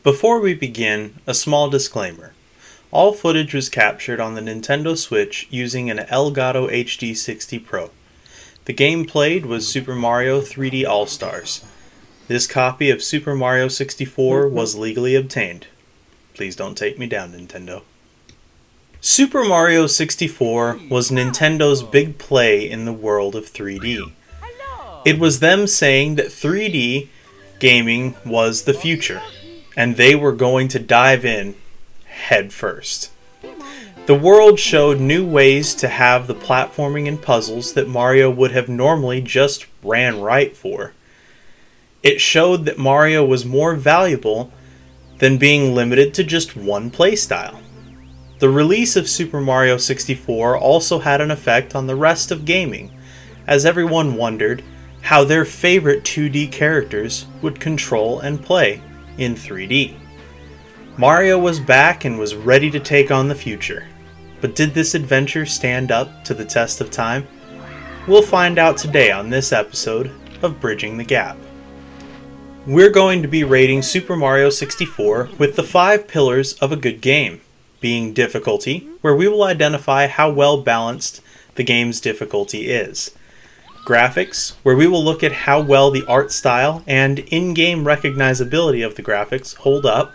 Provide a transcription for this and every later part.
Before we begin, a small disclaimer. All footage was captured on the Nintendo Switch using an Elgato HD60 Pro. The game played was Super Mario 3D All-Stars. This copy of Super Mario 64 was legally obtained. Please don't take me down, Nintendo. Super Mario 64 was Nintendo's big play in the world of 3D. It was them saying that 3D gaming was the future, and they were going to dive in head first. The world showed new ways to have the platforming and puzzles that Mario would have normally just ran right for. It showed that Mario was more valuable than being limited to just one playstyle. The release of Super Mario 64 also had an effect on the rest of gaming, as everyone wondered how their favorite 2D characters would control and play in 3D. Mario was back and was ready to take on the future. But did this adventure stand up to the test of time? We'll find out today on this episode of Bridging the Gap. We're going to be rating Super Mario 64 with the 5 pillars of a good game, being difficulty, where we will identify how well balanced the game's difficulty is. Graphics, where we will look at how well the art style and in-game recognizability of the graphics hold up.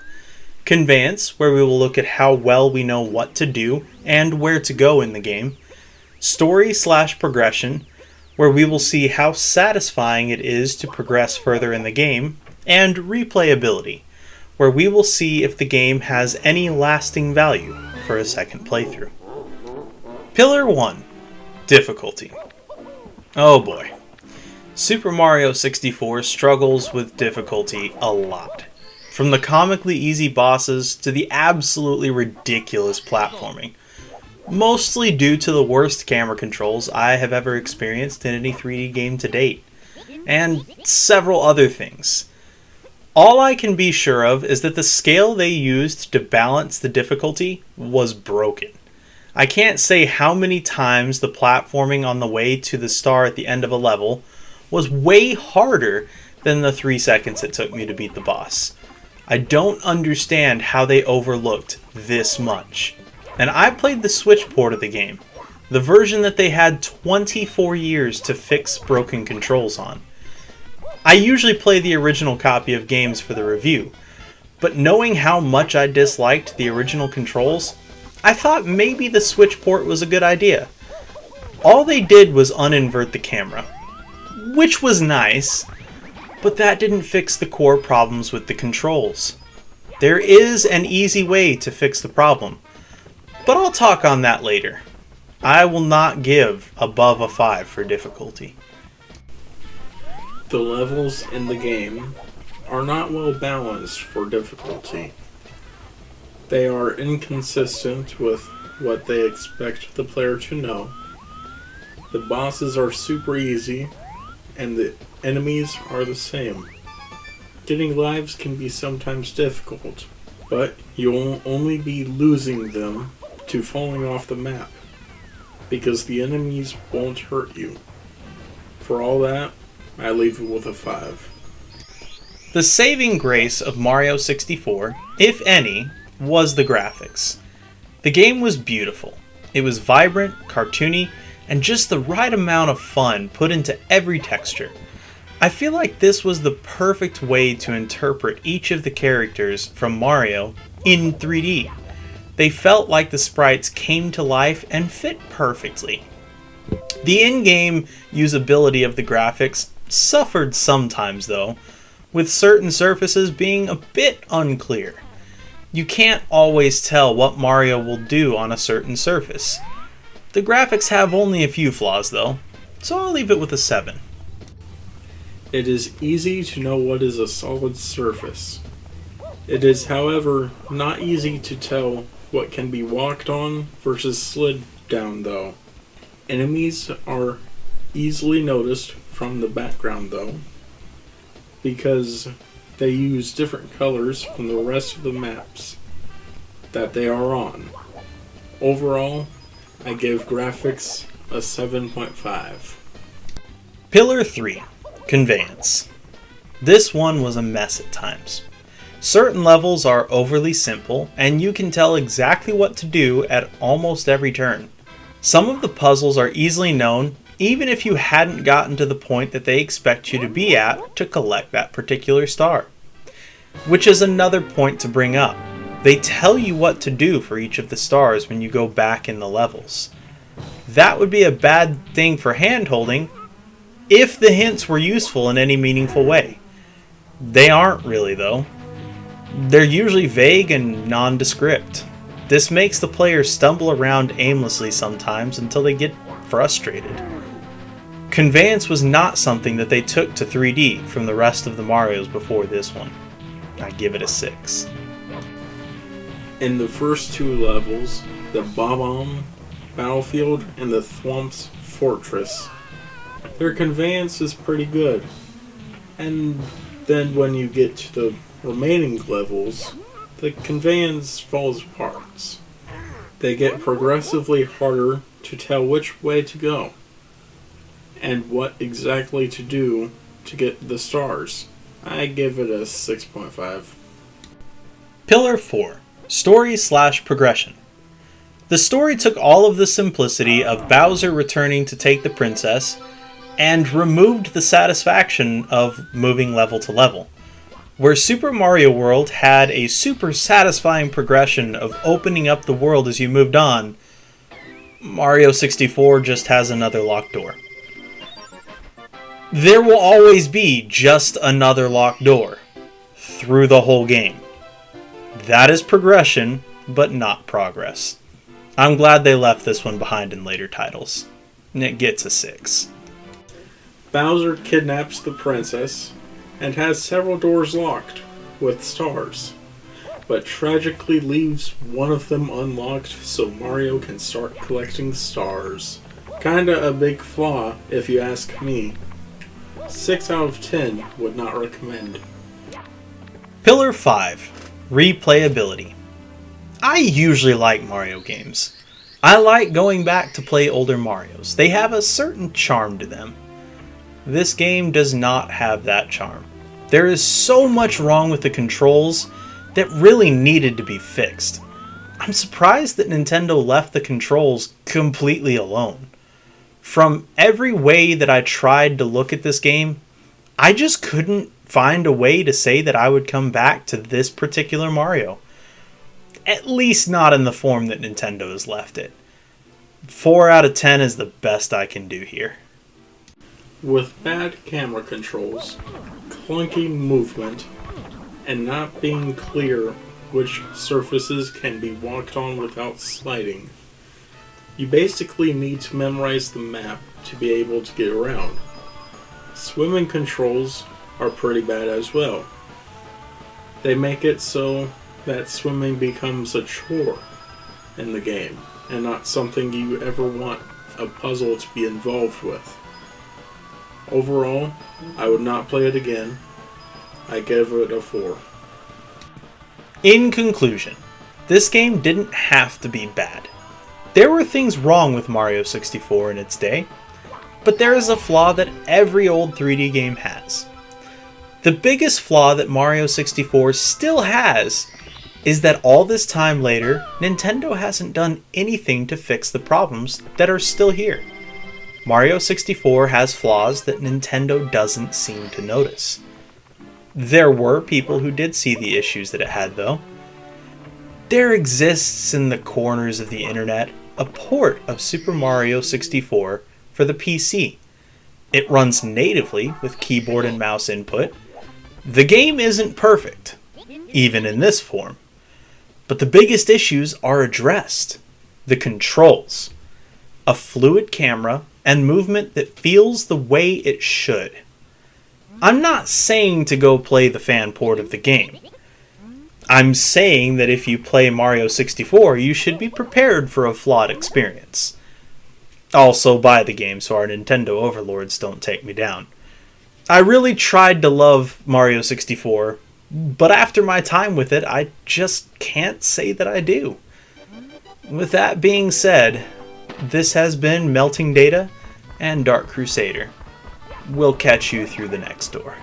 Conveyance, where we will look at how well we know what to do and where to go in the game. Story/progression, where we will see how satisfying it is to progress further in the game. And replayability, where we will see if the game has any lasting value for a second playthrough. Pillar 1. Difficulty. Oh boy. Super Mario 64 struggles with difficulty a lot. From the comically easy bosses to the absolutely ridiculous platforming. Mostly due to the worst camera controls I have ever experienced in any 3D game to date. And several other things. All I can be sure of is that the scale they used to balance the difficulty was broken. I can't say how many times the platforming on the way to the star at the end of a level was way harder than the 3 seconds it took me to beat the boss. I don't understand how they overlooked this much. And I played the Switch port of the game, the version that they had 24 years to fix broken controls on. I usually play the original copy of games for the review, but knowing how much I disliked the original controls, I thought maybe the Switch port was a good idea. All they did was uninvert the camera, which was nice, but that didn't fix the core problems with the controls. There is an easy way to fix the problem, but I'll talk on that later. I will not give above a 5 for difficulty. The levels in the game are not well balanced for difficulty. They are inconsistent with what they expect the player to know. The bosses are super easy, and the enemies are the same. Getting lives can be sometimes difficult, but you'll only be losing them to falling off the map, because the enemies won't hurt you. For all that, I leave it with a 5. The saving grace of Mario 64, if any, was the graphics. The game was beautiful. It was vibrant, cartoony, and just the right amount of fun put into every texture. I feel like this was the perfect way to interpret each of the characters from Mario in 3D. They felt like the sprites came to life and fit perfectly. The in-game usability of the graphics suffered sometimes though, with certain surfaces being a bit unclear. You can't always tell what Mario will do on a certain surface. The graphics have only a few flaws though, so I'll leave it with a 7. It is easy to know what is a solid surface. It is, however, not easy to tell what can be walked on versus slid down though. Enemies are easily noticed from the background though, because they use different colors from the rest of the maps that they are on. Overall, I give graphics a 7.5. Pillar 3. Conveyance. This one was a mess at times. Certain levels are overly simple, and you can tell exactly what to do at almost every turn. Some of the puzzles are easily known, even if you hadn't gotten to the point that they expect you to be at to collect that particular star. Which is another point to bring up. They tell you what to do for each of the stars when you go back in the levels. That would be a bad thing for hand-holding if the hints were useful in any meaningful way. They aren't really, though. They're usually vague and nondescript. This makes the player stumble around aimlessly sometimes until they get frustrated. Conveyance was not something that they took to 3D from the rest of the Marios before this one. I give it a 6. In the first two levels, the Bob-omb Battlefield and the Thwomps Fortress, their conveyance is pretty good. And then when you get to the remaining levels, the conveyance falls apart. They get progressively harder to tell which way to go and what exactly to do to get the stars. I give it a 6.5. Pillar 4. Story/progression. The story took all of the simplicity of Bowser returning to take the princess and removed the satisfaction of moving level to level. Where Super Mario World had a super satisfying progression of opening up the world as you moved on, Mario 64 just has another locked door. There will always be just another locked door through the whole game. That is progression, but not progress. I'm glad they left this one behind in later titles. It gets a 6. Bowser kidnaps the princess and has several doors locked with stars, but tragically leaves one of them unlocked so Mario can start collecting stars. Kinda a big flaw if you ask me. 6 out of 10 would not recommend. Pillar 5. Replayability. I usually like Mario games. I like going back to play older Marios. They have a certain charm to them. This game does not have that charm. There is so much wrong with the controls that really needed to be fixed. I'm surprised that Nintendo left the controls completely alone. From every way that I tried to look at this game, I just couldn't find a way to say that I would come back to this particular Mario. At least not in the form that Nintendo has left it. 4 out of 10 is the best I can do here. With bad camera controls, clunky movement, and not being clear which surfaces can be walked on without sliding, you basically need to memorize the map to be able to get around. Swimming controls are pretty bad as well. They make it so that swimming becomes a chore in the game, and not something you ever want a puzzle to be involved with. Overall, I would not play it again. I give it a 4. In conclusion, this game didn't have to be bad. There were things wrong with Mario 64 in its day, but there is a flaw that every old 3D game has. The biggest flaw that Mario 64 still has is that all this time later, Nintendo hasn't done anything to fix the problems that are still here. Mario 64 has flaws that Nintendo doesn't seem to notice. There were people who did see the issues that it had, though. There exists in the corners of the internet a port of Super Mario 64 for the PC. It runs natively with keyboard and mouse input. The game isn't perfect, even in this form. But the biggest issues are addressed. The controls, a fluid camera, and movement that feels the way it should. I'm not saying to go play the fan port of the game. I'm saying that if you play Mario 64, you should be prepared for a flawed experience. Also, buy the game so our Nintendo overlords don't take me down. I really tried to love Mario 64, but after my time with it, I just can't say that I do. With that being said, this has been Melting Data and Dark Crusader. We'll catch you through the next door.